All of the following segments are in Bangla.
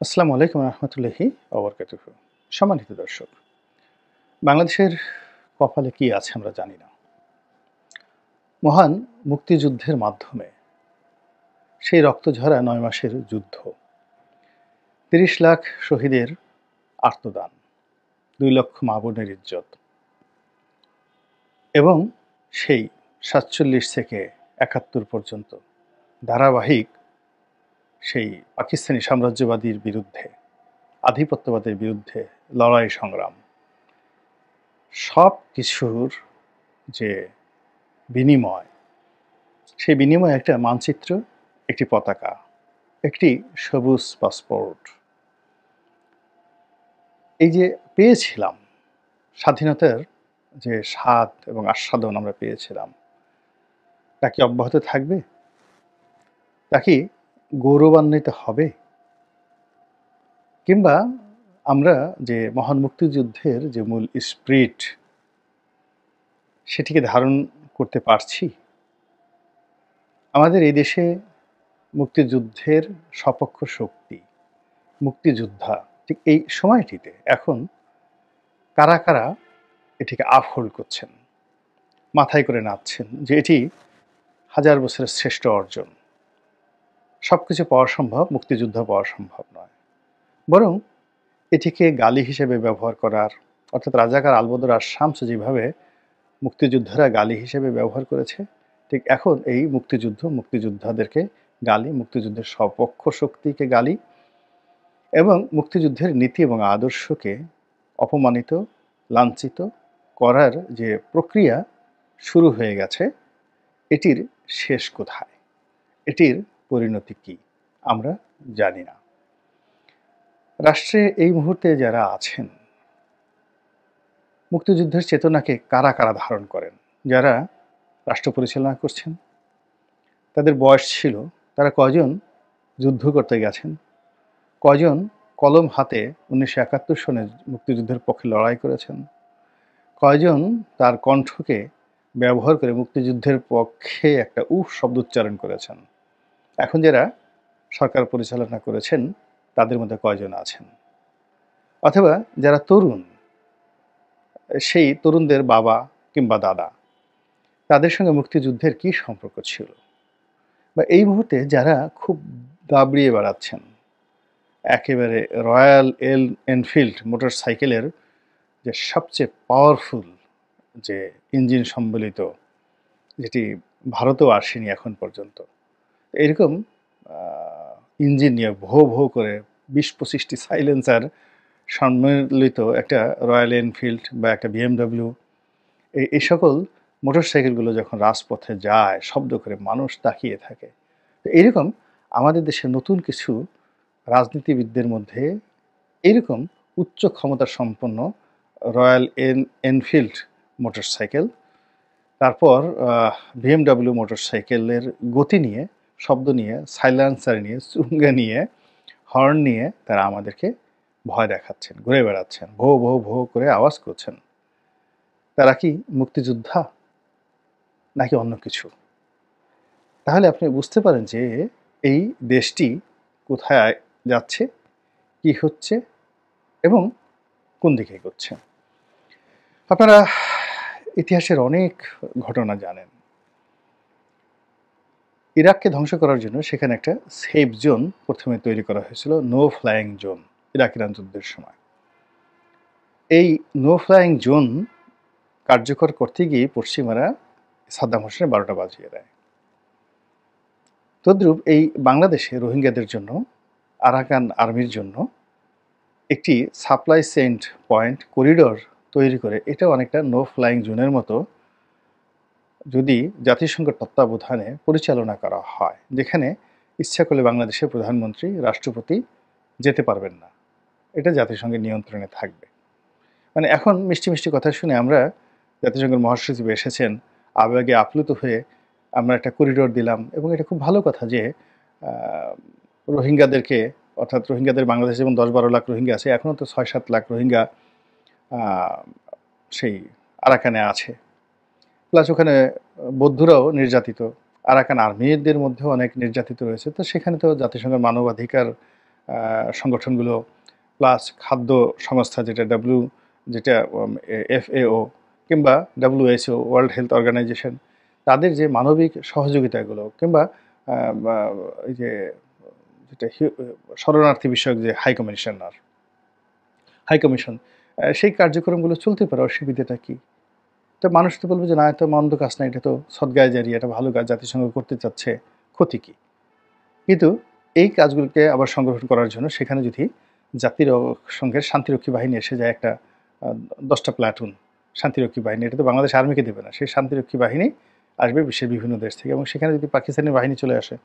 আসসালামু আলাইকুম রহমতুল্লাহি ওবরকাতুহু। সম্মানিত দর্শক, বাংলাদেশের কপালে কি আছে আমরা জানি না। মহান মুক্তিযুদ্ধের মাধ্যমে সেই রক্তঝরা ৯ মাসের যুদ্ধ, ৩০ লাখ শহীদের আত্মদান, ২ লক্ষ মা বোনের ইজ্জত এবং সেই ৪৭ থেকে ৭১ পর্যন্ত ধারাবাহিক সেই পাকিস্তানি সাম্রাজ্যবাদীর বিরুদ্ধে, আধিপত্যবাদের বিরুদ্ধে লড়াই সংগ্রাম, সব কিছুর যে বিনিময়, সেই বিনিময়ে একটা মানচিত্র, একটি পতাকা, একটি সবুজ পাসপোর্ট। এই যে পেয়েছিলাম স্বাধীনতার যে স্বাদ এবং আস্বাদন আমরা পেয়েছিলাম, তা কি অব্যাহত থাকবে? তা কি গৌরবান্বিত হবে? কিংবা আমরা যে মহান মুক্তিযুদ্ধের যে মূল স্পিরিট, সেটিকে ধারণ করতে পারছি? আমাদের এই দেশে মুক্তিযুদ্ধের সপক্ষ শক্তি, মুক্তিযোদ্ধা, ঠিক এই সময়টিতে এখন কারা কারা এটিকে আফহোল্ড করছেন, মাথায় করে নাচছেন যে এটি হাজার বছরের শ্রেষ্ঠ অর্জন, সব কিছু পাওয়া সম্ভব, মুক্তিযুদ্ধ পাওয়া সম্ভব নয়, বরং এটিকে গালি হিসেবে ব্যবহার করার, অর্থাৎ রাজাকার আলবদর আর শামস যেভাবে মুক্তিযোদ্ধারা গালি হিসেবে ব্যবহার করেছে, ঠিক এখন এই মুক্তিযোদ্ধাদেরকে গালি, মুক্তিযুদ্ধের সপক্ষ শক্তিকে গালি এবং মুক্তিযুদ্ধের নীতি এবং আদর্শকে অপমানিত, লাঞ্ছিত করার যে প্রক্রিয়া শুরু হয়ে গেছে, এটির শেষ কোথায়, এটির পরিণতি কি আমরা জানি না। রাষ্ট্রে এই মুহূর্তে যারা আছেন, মুক্তিযুদ্ধের চেতনাকে কারা কারা ধারণ করেন, যারা রাষ্ট্র পরিচালনা করছেন, তাদের বয়স ছিল, তারা কয়জন যুদ্ধ করতে গেছেন, কয়জন কলম হাতে ১৯৭১ সনে মুক্তিযুদ্ধের পক্ষে লড়াই করেছেন, কয়জন তার কণ্ঠকে ব্যবহার করে মুক্তিযুদ্ধের পক্ষে একটা উফ শব্দ উচ্চারণ করেছেন, এখন যারা সরকার পরিচালনা করেছেন তাদের মধ্যে কয়জন আছেন, অথবা যারা তরুণ, সেই তরুণদের বাবা কিংবা দাদা, তাদের সঙ্গে মুক্তিযুদ্ধের কি সম্পর্ক ছিল, বা এই মুহূর্তে যারা খুব দাবড়িয়ে বেড়াচ্ছেন, একেবারে রয়্যাল এনফিল্ড মোটর সাইকেলের যে সবচেয়ে পাওয়ারফুল যে ইঞ্জিন সম্বলিত, যেটি ভারতেও আসেনি এখন পর্যন্ত, এরকম ইঞ্জিন নিয়ে ভো ভো করে ২০-২৫টি সাইলেন্সার সম্মিলিত একটা রয়্যাল এনফিল্ড বা একটা BMW, এই সকল মোটরসাইকেলগুলো যখন রাজপথে যায়, শব্দ করে মানুষ তাকিয়ে থাকে, তো এরকম আমাদের দেশে নতুন কিছু রাজনীতিবিদদের মধ্যে এরকম উচ্চ ক্ষমতা সম্পন্ন রয়্যাল এনফিল্ড মোটরসাইকেল, তারপর BMW মোটরসাইকেলের গতি নিয়ে, শব্দ নিয়ে, সাইলেন্সার নিয়ে, চুঙ্গা নিয়ে, হর্ন নিয়ে তারা আমাদেরকে ভয় দেখাচ্ছেন, ঘুরে বেড়াচ্ছেন, ভো ভো ভো করে আওয়াজ করছেন। তারা কি মুক্তিযোদ্ধা নাকি অন্য কিছু? তাহলে আপনি বুঝতে পারেন যে এই দেশটি কোথায় যাচ্ছে, কি হচ্ছে এবং কোন দিকে এগোচ্ছে। আপনারা ইতিহাসের অনেক ঘটনা জানেন। ইরাককে ধ্বংস করার জন্য সেখানে একটা সেফ জোন প্রথমে তৈরি করা হয়েছিল, no flying zone, Iraq Iran যুদ্ধের সময়। এই নো ফ্লাইং জোন কার্যকর করতে গিয়ে পশ্চিমারা সাদ্দাম হোসেনের ১২টা বাজিয়ে দেয়। তদ্রূপ এই বাংলাদেশে রোহিঙ্গাদের জন্য, আরাকান আর্মির জন্য একটি সাপ্লাই সেন্ট পয়েন্ট করিডোর তৈরি করে, এটা অনেকটা নো ফ্লাইং জোনের মতো যদি জাতিসংঘের তত্ত্বাবধানে পরিচালনা করা হয়, যেখানে ইচ্ছা করলে বাংলাদেশের প্রধানমন্ত্রী, রাষ্ট্রপতি যেতে পারবেন না, এটা জাতিসংঘের নিয়ন্ত্রণে থাকবে। মানে এখন মিষ্টি মিষ্টি কথা শুনে আমরা, জাতিসংঘের মহাসচিব এসেছেন, আবেগে আপ্লুত হয়ে আমরা একটা করিডোর দিলাম, এবং এটা খুব ভালো কথা যে রোহিঙ্গাদেরকে, অর্থাৎ রোহিঙ্গাদের, বাংলাদেশে যেমন ১০-১২ লাখ রোহিঙ্গা আছে, এখনও তো ৬-৭ লাখ রোহিঙ্গা সেই আরাকানে আছে, প্লাস ওখানে বৌদ্ধরাও নির্যাতিত, আরাকান আর্মিদের মধ্যেও অনেক নির্যাতিত রয়েছে। তো সেখানে তো জাতিসংঘের মানবাধিকার সংগঠনগুলো প্লাস খাদ্য সংস্থা যেটা FAO কিংবা WHO ওয়ার্ল্ড হেলথ অর্গানাইজেশন তাদের যে মানবিক সহযোগিতাগুলো কিংবা এই যে যেটা শরণার্থী বিষয়ক যে হাই কমিশন সেই কার্যক্রমগুলো চলতে পারে, অসুবিধাটা কি? তো মানুষ তো বলবে যে না, এটা মন্দ কাজ না, এটা তো সদ্গায়ে জারিয়া, এটা ভালো কাজ, জাতিসংঘ করতে চাচ্ছে, ক্ষতি কি? কিন্তু এই কাজগুলোকে আবার সংগঠন করার জন্য সেখানে যদি জাতিসংঘের শান্তিরক্ষী বাহিনী এসে যায়, একটা 10টা প্লাটুন শান্তিরক্ষী বাহিনী, এটা তো বাংলাদেশ আর্মিকে দেবে না, সেই শান্তিরক্ষী বাহিনী আসবে বিশ্বের বিভিন্ন দেশ থেকে, এবং সেখানে যদি পাকিস্তানি বাহিনী চলে আসে,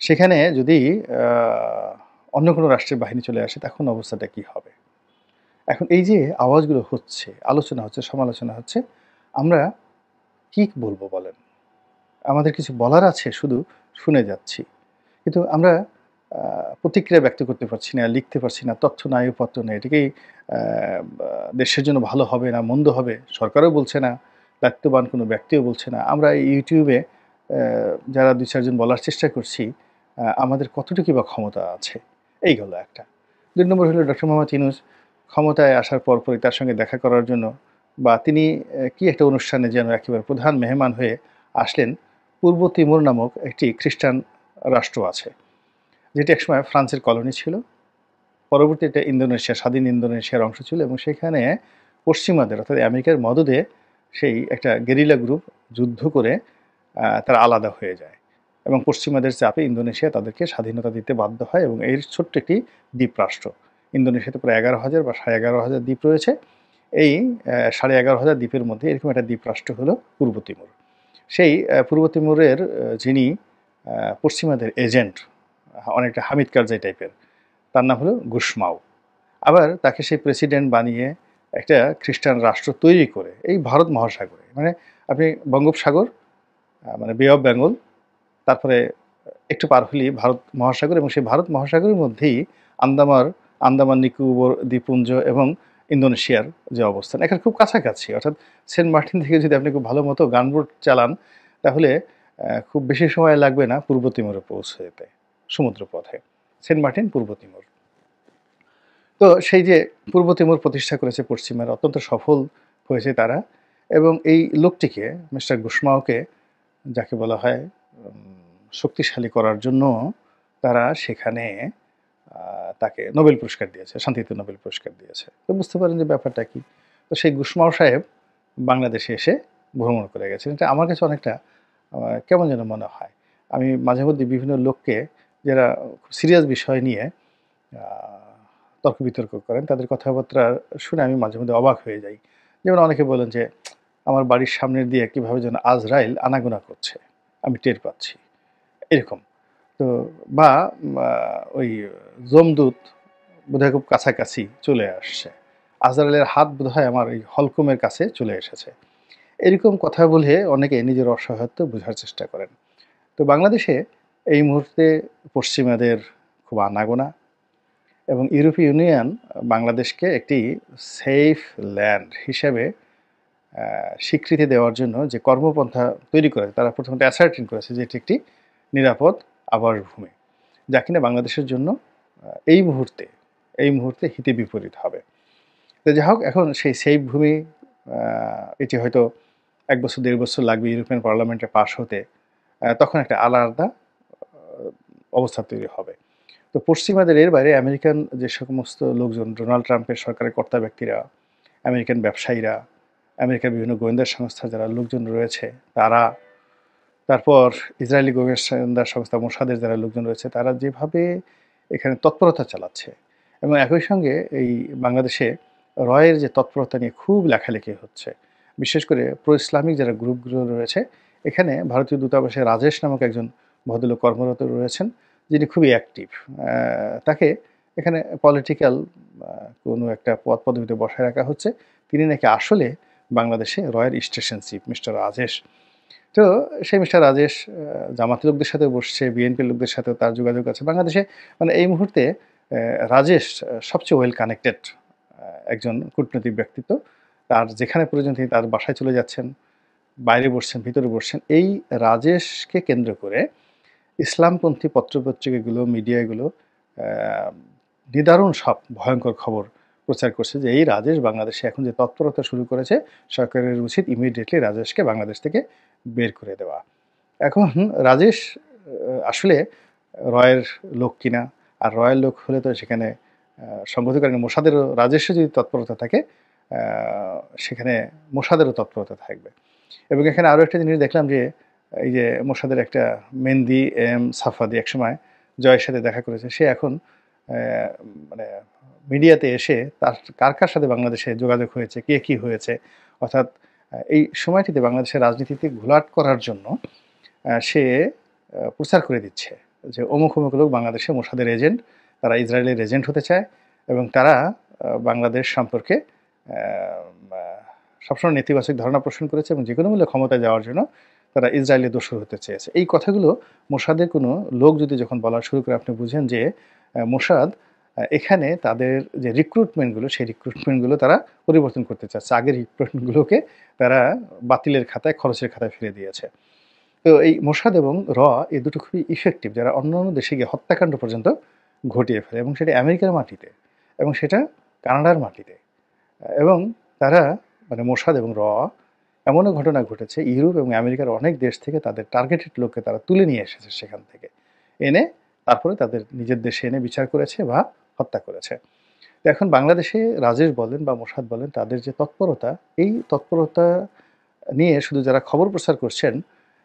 সেখানে যদি অন্য কোনো রাষ্ট্রের বাহিনী চলে আসে, তখন অবস্থাটা কি হবে? এখন এই যে আওয়াজগুলো হচ্ছে, আলোচনা হচ্ছে, সমালোচনা হচ্ছে, আমরা কি বলবো বলেন? আমাদের কিছু বলার আছে, শুধু শুনে যাচ্ছি। কিন্তু আমরা প্রতিক্রিয়া ব্যক্ত করতে পারছি না, লিখতে পারছি না, তথ্য নাই, উপাত্ত নেই। এটাকেই দেশের জন্য ভালো হবে না মন্দ হবে, সরকারও বলছে না, দায়িত্ববান কোনো ব্যক্তিও বলছে না। আমরা ইউটিউবে যারা ২-৪ জন বলার চেষ্টা করছি, আমাদের কতটুকু বা ক্ষমতা আছে? এই হলো একটা। ২ নম্বর হলো ডক্টর মোহাম্মদ ইউনূস ক্ষমতায় আসার পরপরই তার সঙ্গে দেখা করার জন্য, বা তিনি কি একটা অনুষ্ঠানে যেন একেবারে প্রধান মেহমান হয়ে আসলেন। পূর্ব তিমুর নামক একটি খ্রিস্টান রাষ্ট্র আছে, যেটি একসময় ফ্রান্সের কলোনি ছিল। পরবর্তীতে স্বাধীন ইন্দোনেশিয়ার অংশ ছিল, এবং সেখানে পশ্চিমাদের অর্থাৎ আমেরিকার মদদে সেই একটা গেরিলা গ্রুপ যুদ্ধ করে তারা আলাদা হয়ে যায়, এবং পশ্চিমাদের চাপে ইন্দোনেশিয়া তাদেরকে স্বাধীনতা দিতে বাধ্য হয়, এবং এর ছোট্ট একটি দ্বীপরাষ্ট্র। ইন্দোনেশিয়াতে প্রায় 11,000 বা 11,500 দ্বীপ রয়েছে। এই 11,500 দ্বীপের মধ্যে এরকম একটা দ্বীপরাষ্ট্র হলো পূর্ব তিমুর। সেই পূর্ব তিমুরের যিনি পশ্চিমাদের এজেন্ট, অনেকটা হামিদ কারজাই টাইপের, তার নাম হলো গুশমাও। আবার তাকে সেই প্রেসিডেন্ট বানিয়ে একটা খ্রিস্টান রাষ্ট্র তৈরি করে এই ভারত মহাসাগরে, মানে আপনি বঙ্গোপসাগর, মানে বে অফ বেঙ্গল, তারপরে একটু পার হলেই ভারত মহাসাগর, এবং সেই ভারত মহাসাগরের মধ্যেই আন্দামান নিকোবর দ্বীপপুঞ্জ এবং ইন্দোনেশিয়ার যে অবস্থান, এখানে খুব কাছাকাছি। অর্থাৎ সেন্ট মার্টিন থেকে যদি আপনি খুব ভালো মতো গানবোট চালান, তাহলে খুব বেশি সময় লাগবে না পূর্ব তিমুরে পৌঁছে যেতে সমুদ্রপথে। সেন্ট মার্টিন পূর্ব তিমুর। তো সেই যে পূর্ব তিমুর প্রতিষ্ঠা করেছে পশ্চিমারা, অত্যন্ত সফল হয়েছে তারা, এবং এই লোকটিকে, মিস্টার গুশমাওকে, যাকে বলা হয় শক্তিশালী করার জন্য তারা সেখানে তাকে নোবেল পুরস্কার দিয়েছে, শান্তিতে নোবেল পুরস্কার দিয়েছে। তো বুঝতে পারেন যে ব্যাপারটা কি। তো সেই গুশমাও সাহেব বাংলাদেশে এসে ভ্রমণ করে গেছেন। এটা আমার কাছে অনেকটা কেমন যেন মনে হয়। আমি মাঝে মধ্যে বিভিন্ন লোককে, যারা খুব সিরিয়াস বিষয় নিয়ে তর্ক বিতর্ক করেন, তাদের কথাবার্তা শুনে আমি মাঝে মধ্যে অবাক হয়ে যাই। যেমন অনেকে বলেন যে আমার বাড়ির সামনের দিয়ে কীভাবে যেন আজরাইল আনাগোনা করছে, আমি টের পাচ্ছি, এরকম। তো বা ওই যমদূত বোধহয় খুব কাছাকাছি চলে আসছে, আজরাইলের হাত বোধহয় আমার এই হলকুমের কাছে চলে এসেছে, এরকম কথা বলে অনেকে নিজের অসহায়ত্ব বোঝার চেষ্টা করেন। তো বাংলাদেশে এই মুহূর্তে পশ্চিমাদের খুব আনাগোনা, এবং ইউরোপীয় ইউনিয়ন বাংলাদেশকে একটি সেফ ল্যান্ড হিসেবে স্বীকৃতি দেওয়ার জন্য যে কর্মপন্থা তৈরি করে, তারা প্রথমত অ্যাসার্টিন করেছে যে এটি একটি নিরাপদ আবাসভূমি, যা কিনা বাংলাদেশের জন্য এই মুহূর্তে হিতে বিপরীত হবে। তো যাই হোক, এখন সেই সেফ ভূমি, এটি হয়তো 1 বছর 1.5 বছর লাগবে ইউরোপিয়ান পার্লামেন্টে পাশ হতে, তখন একটা আলাদা অবস্থা তৈরি হবে। তো পশ্চিমাদের এর বাইরে আমেরিকান যে সমস্ত লোকজন, ডোনাল্ড ট্রাম্পের সরকারের কর্তা ব্যক্তিরা, আমেরিকান ব্যবসায়ীরা, আমেরিকার বিভিন্ন গোয়েন্দা সংস্থার যারা লোকজন রয়েছে তারা, তারপর ইসরায়েলি গোয়েন্দা সংস্থা মোসাদের যারা লোকজন রয়েছে, তারা যেভাবে এখানে তৎপরতা চালাচ্ছে, এবং একই সঙ্গে এই বাংলাদেশে রয়ের যে তৎপরতা নিয়ে খুব লেখালেখি হচ্ছে, বিশেষ করে প্রো ইসলামিক যারা গ্রুপগুলো রয়েছে, এখানে ভারতীয় দূতাবাসে রাজেশ নামক একজন ভদ্রলোক কর্মরত রয়েছেন, যিনি খুবই অ্যাক্টিভ। তাকে এখানে পলিটিক্যাল কোনো একটা পদ পদবিতে বসায় রাখা হচ্ছে। তিনি নাকি আসলে বাংলাদেশে রয়ের স্টেশন চিফ মিস্টার রাজেশ। তো সেই মিস্টার রাজেশ জামাতি লোকদের সাথে বসছে, বিএনপির লোকদের সাথেও তার যোগাযোগ আছে বাংলাদেশে। মানে এই মুহূর্তে রাজেশ সবচেয়ে ওয়েল কানেক্টেড একজন কূটনৈতিক ব্যক্তিত্ব। তার যেখানে প্রয়োজন তিনি তার বাসায় চলে যাচ্ছেন, বাইরে বসছেন, ভিতরে বসছেন। এই রাজেশকে কেন্দ্র করে ইসলামপন্থী পত্রপত্রিকাগুলো, মিডিয়াগুলো নিদারুণ সব ভয়ঙ্কর খবর প্রচার করছে যে এই রাজেশ বাংলাদেশে এখন যে তৎপরতা শুরু করেছে, সরকারের উচিত ইমিডিয়েটলি রাজেশকে বাংলাদেশ থেকে বের করে দেওয়া। এখন রাজেশ আসলে রয়ের লোক কিনা, আর রয়ের লোক হলে তো সেখানে সংগতিকারী মোসাদেরও, রাজেশের যদি তৎপরতা থাকে সেখানে মোসাদেরও তৎপরতা থাকবে। এবং এখানে আরও একটা জিনিস দেখলাম যে এই যে মোসাদের একটা মেহেদী এম সাফাদি একসময় জয়ের সাথে দেখা করেছে, সে এখন মানে মিডিয়াতে এসে তার কার কার সাথে বাংলাদেশে যোগাযোগ হয়েছে, কে কী হয়েছে, অর্থাৎ এই সময়টিতে বাংলাদেশের রাজনীতিতে ঘোলাট করার জন্য সে প্রচার করে দিচ্ছে যে অমুক অমুক লোক বাংলাদেশে মোসাদের এজেন্ট, তারা ইসরায়েলের এজেন্ট হতে চায় এবং তারা বাংলাদেশ সম্পর্কে সবসময় নেতিবাচক ধারণা পোষণ করেছে এবং যে কোনো মূল্যে ক্ষমতায় যাওয়ার জন্য তারা ইসরায়েলের দোষর হতে চেয়েছে। এই কথাগুলো মোসাদের কোনো লোক যদি যখন বলা শুরু করে, আপনি বুঝেন যে মোসাদ এখানে তাদের যে রিক্রুটমেন্টগুলো, সেই রিক্রুটমেন্টগুলো তারা পরিবর্তন করতে চাচ্ছে। আগের রিক্রুটমেন্টগুলোকে তারা বাতিলের খাতায়, খরচের খাতায় ফিরে দিয়েছে। তো এই মোসাদ এবং এই দুটো খুবই ইফেক্টিভ, যারা অন্য অন্য দেশে গিয়ে হত্যাকাণ্ড পর্যন্ত ঘটিয়ে ফেলে, এবং সেটা আমেরিকার মাটিতে এবং সেটা কানাডার মাটিতে। এবং তারা মানে মোসাদ এবং এমনও ঘটনা ঘটেছে, ইউরোপ এবং আমেরিকার অনেক দেশ থেকে তাদের টার্গেটেড লোককে তারা তুলে নিয়ে এসেছে সেখান থেকে, এনে তারপরে তাদের নিজের দেশে এনে বিচার করেছে বা হত্যা করেছে। তো এখন বাংলাদেশে রাজেশ বলেন বা মোসাদ বলেন, তাদের যে তৎপরতা, এই তৎপরতা নিয়ে শুধু যারা খবর প্রচার করছেন,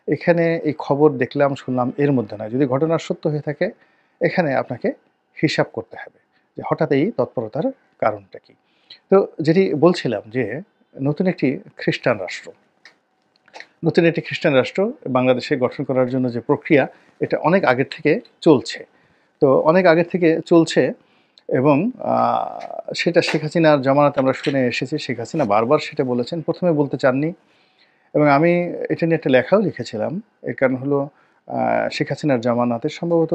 এখানে এই খবর দেখলাম শুনলাম এর মধ্যে নয়, যদি ঘটনার সত্য হয়ে থাকে এখানে আপনাকে হিসাব করতে হবে যে হঠাৎ এই তৎপরতার কারণটা কি। তো যেটি বলছিলাম যে নতুন একটি খ্রিস্টান রাষ্ট্র বাংলাদেশে গঠন করার জন্য যে প্রক্রিয়া, এটা অনেক আগের থেকে চলছে। তো অনেক আগের থেকে চলছে এবং সেটা শেখ হাসিনার জামানাতে আমরা শুনে এসেছি। শেখ হাসিনা বারবার সেটা বলেছেন, প্রথমে বলতে চাননি এবং আমি এটা নিয়ে একটা লেখাও লিখেছিলাম। এর কারণ হলো শেখ হাসিনার জামানাতে সম্ভবত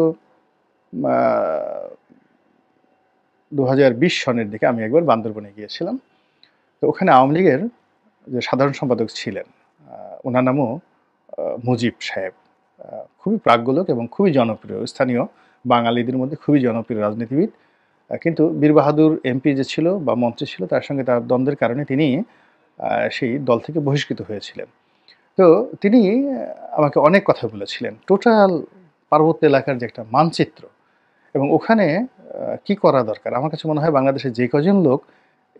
2020 সনের দিকে আমি একবার বান্দরবনে গিয়েছিলাম। তো ওখানে আওয়ামী লীগের যে সাধারণ সম্পাদক ছিলেন, ওনার নামও মুজিব সাহেব, খুবই প্রাজ্ঞলোক এবং খুবই জনপ্রিয়, স্থানীয় বাঙালিদের মধ্যে খুবই জনপ্রিয় রাজনীতিবিদ। কিন্তু বীর বাহাদুর এমপি যে ছিল বা মন্ত্রী ছিল, তার সঙ্গে তার দ্বন্দ্বের কারণে তিনি সেই দল থেকে বহিষ্কৃত হয়েছিলেন। তো তিনি আমাকে অনেক কথা বলেছিলেন, টোটাল পার্বত্য এলাকার যে একটা মানচিত্র এবং ওখানে কি করা দরকার। আমার কাছে মনে হয় বাংলাদেশে যে কজন লোক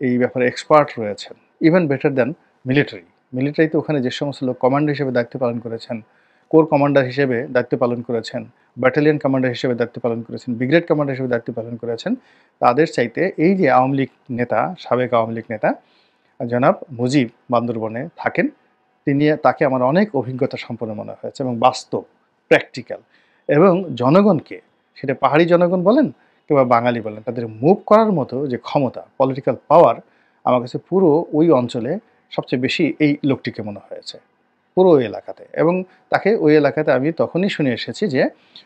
এই ব্যাপারে এক্সপার্ট রয়েছেন, ইভেন বেটার দ্যান মিলিটারিতে ওখানে যে সমস্ত লোক কমান্ডার হিসেবে দায়িত্ব পালন করেছেন, কোর কমান্ডার হিসেবে দায়িত্ব পালন করেছেন, ব্যাটালিয়ন কমান্ডার হিসেবে দায়িত্ব পালন করেছেন, ব্রিগেড কমান্ডার হিসেবে দায়িত্ব পালন করেছেন, তাদের চাইতে এই যে আওয়ামী লীগ নেতা, সাবেক আওয়ামী লীগ নেতা জনাব মুজিব বান্দরবনে থাকেন, তাকে আমার অনেক অভিজ্ঞতা সম্পন্ন মনে হয়েছে এবং বাস্তব, প্র্যাকটিক্যাল, এবং জনগণকে, সেটা পাহাড়ি জনগণ বলেন কিংবা বাঙালি বলেন, তাদের মুভ করার মতো যে ক্ষমতা, পলিটিক্যাল পাওয়ার, আমার কাছে পুরো ওই অঞ্চলে সবচেয়ে বেশি এই লোকটিকে মনে হয়েছে পুরো ওই এলাকাতে। এবং তাকে ওই এলাকাতে আমি তখনই শুনে এসেছি যে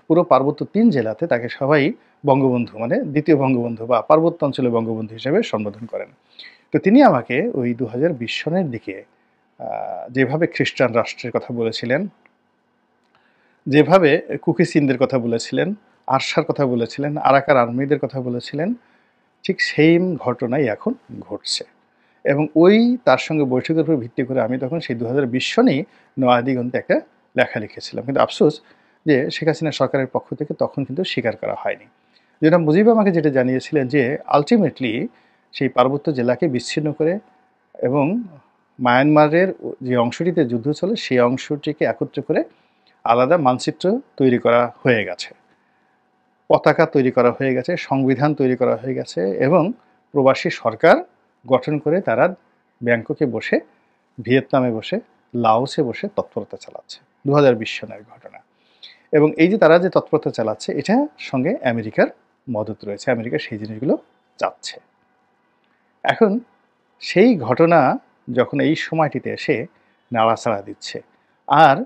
পুরো পার্বত্য 3 জেলাতে তাকে সবাই বঙ্গবন্ধু, মানে দ্বিতীয় বঙ্গবন্ধু বা পার্বত্য অঞ্চলে বঙ্গবন্ধু হিসেবে সম্বোধন করেন। তো তিনি আমাকে ওই 2020 সনের দিকে যেভাবে খ্রিস্টান রাষ্ট্রের কথা বলেছিলেন, যেভাবে কুকি সিনদের কথা বলেছিলেন, আরশার কথা বলেছিলেন, আরাকার আর্মিদের কথা বলেছিলেন, ঠিক সেম ঘটনাই এখন ঘটছে। এবং ওই তার সঙ্গে বৈঠকের উপর ভিত্তি করে আমি তখন সেই 2020 সনেই নয়াদিগন্তে একটা লেখা লিখেছিলাম। কিন্তু আফসোস যে শেখ হাসিনা সরকারের পক্ষ থেকে তখন কিন্তু স্বীকার করা হয়নি। যেটা মুজিব আমাকে যেটা জানিয়েছিলেন যে আলটিমেটলি সেই পার্বত্য জেলাকে বিচ্ছিন্ন করে এবং মায়ানমারের যে অংশটিতে যুদ্ধ চলে সেই অংশটিকে একত্র করে আলাদা মানচিত্র তৈরি করা হয়ে গেছে, পতাকা তৈরি করা হয়ে গেছে, সংবিধান তৈরি করা হয়ে গেছে এবং প্রবাসী সরকার গঠন করে তারা ব্যাংককে বসে, ভিয়েতনামে বসে, লাওসে বসে তৎপরতা চালাচ্ছে। 2020 সনের ঘটনা। এবং এই যে তারা যে তৎপরতা চালাচ্ছে, এটার সঙ্গে আমেরিকার মদত রয়েছে, আমেরিকা সেই জিনিসগুলো চাচ্ছে। এখন সেই ঘটনা যখন এই সময়টিতে এসে নাড়াচাড়া দিচ্ছে, আর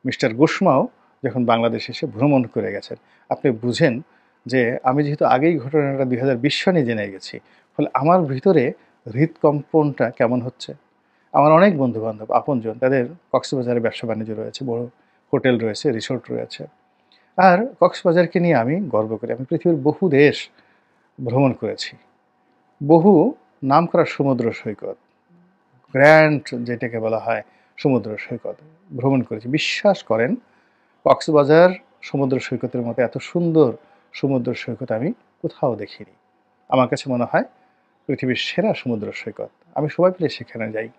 মিস্টার গুশমাও যখন বাংলাদেশে এসে ভ্রমণ করে গেছেন, আপনি বুঝেন যে আমি যেহেতু আগেই ঘটনাটা 2020 সনে জেনে গেছি, ফলে আমার ভিতরে হৃদকম্পনটা কেমন হচ্ছে। আমার অনেক বন্ধুবান্ধব আপনজন, তাদের কক্সবাজারে ব্যবসা বাণিজ্য রয়েছে, বড় হোটেল রয়েছে, রিসোর্ট রয়েছে। আর কক্সবাজারকে নিয়ে আমি গর্ব করি। আমি পৃথিবীর বহু দেশ ভ্রমণ করেছি। বহু নামকরা সমুদ্র সৈকত, গ্র্যান্ড যেটাকে বলা হয় সমুদ্র সৈকত ভ্রমণ করেছি। বিশ্বাস করেন কক্সবাজার সমুদ্র সৈকতের মতো এত সুন্দর সমুদ্র সৈকত আমি কোথাও দেখিনি। আমার কাছে মনে হয় পৃথিবীর সেরা সমুদ্র সৈকত। আমি সময় পেলে সেখানে যাই।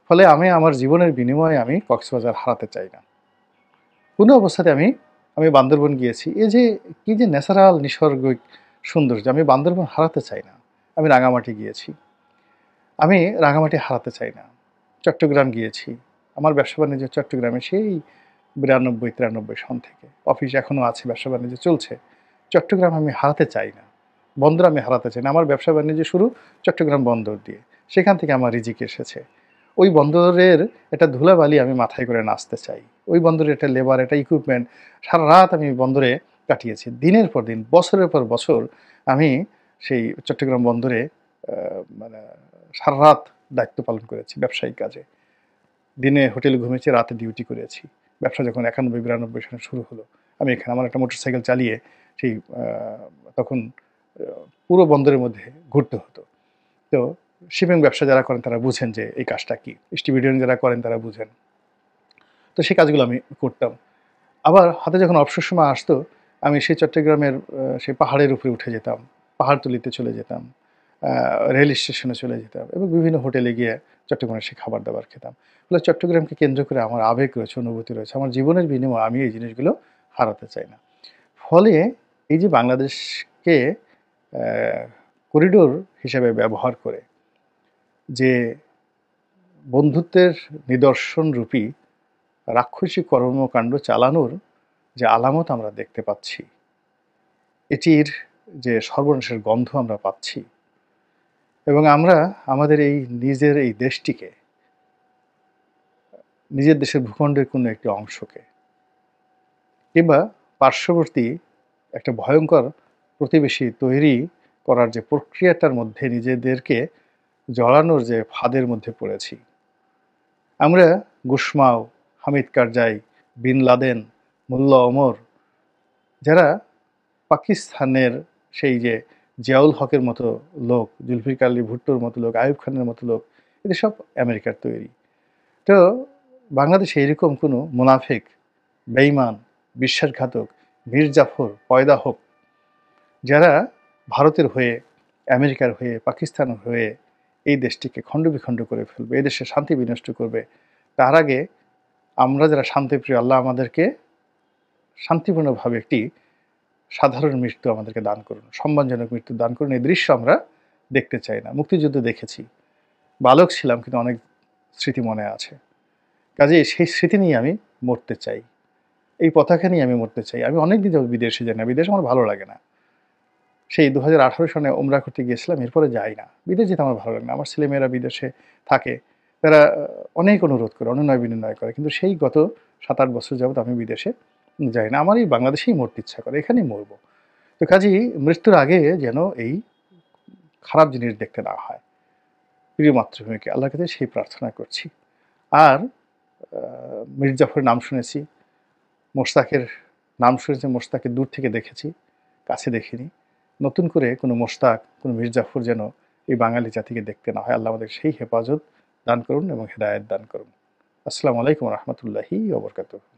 ফলে আমি আমার জীবনের বিনিময়ে আমি কক্সবাজার হারাতে চাই না। কোনো অবস্থাতে আমি বান্দরবন গিয়েছি। এই যে কি যে ন্যাচারাল নিসর্গিক সৌন্দর্য, আমি বান্দরবন হারাতে চাই না। আমি রাঙামাটি গিয়েছি। আমি রাঙামাটি হারাতে চাই না। চট্টগ্রাম গিয়েছি। আমার ব্যবসা-বাণিজ্য চট্টগ্রামে সেই ৯২-৯৩ সন থেকে। অফিস এখনো আছে, ব্যবসা-বাণিজ্য চলছে। চট্টগ্রাম আমি হারাতে চাই না। বন্দর আমি হারাতে চাই না। আমার ব্যবসা-বাণিজ্য শুরু চট্টগ্রাম বন্দর দিয়ে। সেখান থেকে আমার রিজিক এসেছে। ওই বন্দরের একটা ধুলাবালি আমি মাথায় করে নাচতে চাই। ওই বন্দরের একটা লেবার, একটা ইকুইপমেন্ট, সারারাত আমি বন্দরে কাটিয়েছি। দিনের পর দিন, বছরের পর বছর আমি সেই চট্টগ্রাম বন্দরে মানে সারারাত দায়িত্ব পালন করেছি ব্যবসায়িক কাজে। দিনে হোটেলে ঘুমিয়েছি, রাতে ডিউটি করেছি। ব্যবসা যখন ৯১-৯২ সনে শুরু হলো, আমি এখানে আমার একটা মোটরসাইকেল চালিয়ে সেই তখন পুরো বন্দরের মধ্যে ঘুরতে হতো। তো শিপিং ব্যবসা যারা করেন তারা বুঝেন যে এই কাজটা কি। স্টিবিডিয়ন যারা করেন তারা বুঝেন। তো সেই কাজগুলো আমি করতাম। আবার হাতে যখন অবসর সময় আসতো, আমি সেই চট্টগ্রামের সেই পাহাড়ের উপরে উঠে যেতাম। পাহাড়তলিতে চলে যেতাম। রেল স্টেশনে চলে যেতাম এবং বিভিন্ন হোটেলে গিয়ে চট্টগ্রামের সেই খাবার-দাবার খেতাম। ফলে চট্টগ্রামকে কেন্দ্র করে আমার আবেগ রয়েছে, অনুভূতি রয়েছে। আমার জীবনের বিনিময়ে আমি এই জিনিসগুলো হারাতে চাই না। ফলে এই যে বাংলাদেশকে করিডোর হিসেবে ব্যবহার করে যে বন্ধুত্বের নিদর্শনরূপী রাক্ষসী কর্মকাণ্ড চালানোর যে আলামত আমরা দেখতে পাচ্ছি, এটির যে সর্বনাশের গন্ধ আমরা পাচ্ছি এবং আমরা আমাদের এই নিজের এই দেশটিকে, নিজের দেশের ভূখণ্ডের কোনো একটি অংশকে কিংবা পার্শ্ববর্তী একটা ভয়ঙ্কর প্রতিবেশী তৈরি করার যে প্রক্রিয়াটার মধ্যে নিজেদেরকে জড়ানোর যে ফাঁদের মধ্যে পড়েছি। আমরা গুশমাও, হামিদ কারজাই, বিন লাদেন, মোল্লা ওমর, যারা পাকিস্তানের সেই যে জিয়াউল হকের মতো লোক, জুলফিকার আলী ভুট্টোর মতো লোক, আইয়ুব খানের মতো লোক, এদের সব আমেরিকার তৈরি। তো বাংলাদেশে এরকম কোনো মুনাফিক, বেঈমান, বিশ্বাসঘাতক, মীর জাফর পয়দা হোক, যারা ভারতের হয়ে, আমেরিকার হয়ে, পাকিস্তানের হয়ে এই দেশটিকে খণ্ডবিখণ্ড করে ফেলবে, এই দেশে শান্তি বিনষ্ট করবে, তার আগে আমরা যারা শান্তিপ্রিয়, আল্লাহ আমাদেরকে শান্তিপূর্ণভাবে একটি সাধারণ মৃত্যু আমাদেরকে দান করুন, সম্মানজনক মৃত্যু দান করুন। এই দৃশ্য আমরা দেখতে চাই না। মুক্তিযুদ্ধ দেখেছি, বালক ছিলাম কিন্তু অনেক স্মৃতি মনে আছে। কাজেই সেই স্মৃতি নিয়ে আমি মরতে চাই, এই পতাকা নিয়ে আমি মরতে চাই। আমি অনেক দিন যাবত বিদেশে যাই না, বিদেশ আমার ভালো লাগে না। সেই ২০১৮ সনে ওমরা করতে গিয়েছিলাম, এরপরে যাই না। বিদেশ যেতে আমার ভালো লাগে না। আমার ছেলেমেয়েরা বিদেশে থাকে, তারা অনেক অনুরোধ করে, অনুনয় বিনয় করে, কিন্তু সেই গত ৭-৮ বছর যাবত আমি বিদেশে যাই না। আমার এই বাংলাদেশেই মরতে ইচ্ছা করে, এখানেই মরব। তো কাজেই মৃত্যুর আগে যেন এই খারাপ জিনিস দেখতে না হয়। প্রিয় মাতৃভূমিকে আল্লাহর কাছে সেই প্রার্থনা করছি। আর মীর জাফরের নাম শুনেছি, মোশতাকের নাম শুনেছি, মোশতাককে দূর থেকে দেখেছি, কাছে দেখিনি। নতুন করে কোনো মোশতাক, কোনো মীর জাফর যেন এই বাঙালি জাতিকে দেখতে না হয়। আল্লাহ আমাদের সেই হেফাজত দান করুন এবং হেদায়েত দান করুন। আসসালামু আলাইকুম ওয়া রাহমাতুল্লাহি ওয়া বারাকাতুহু।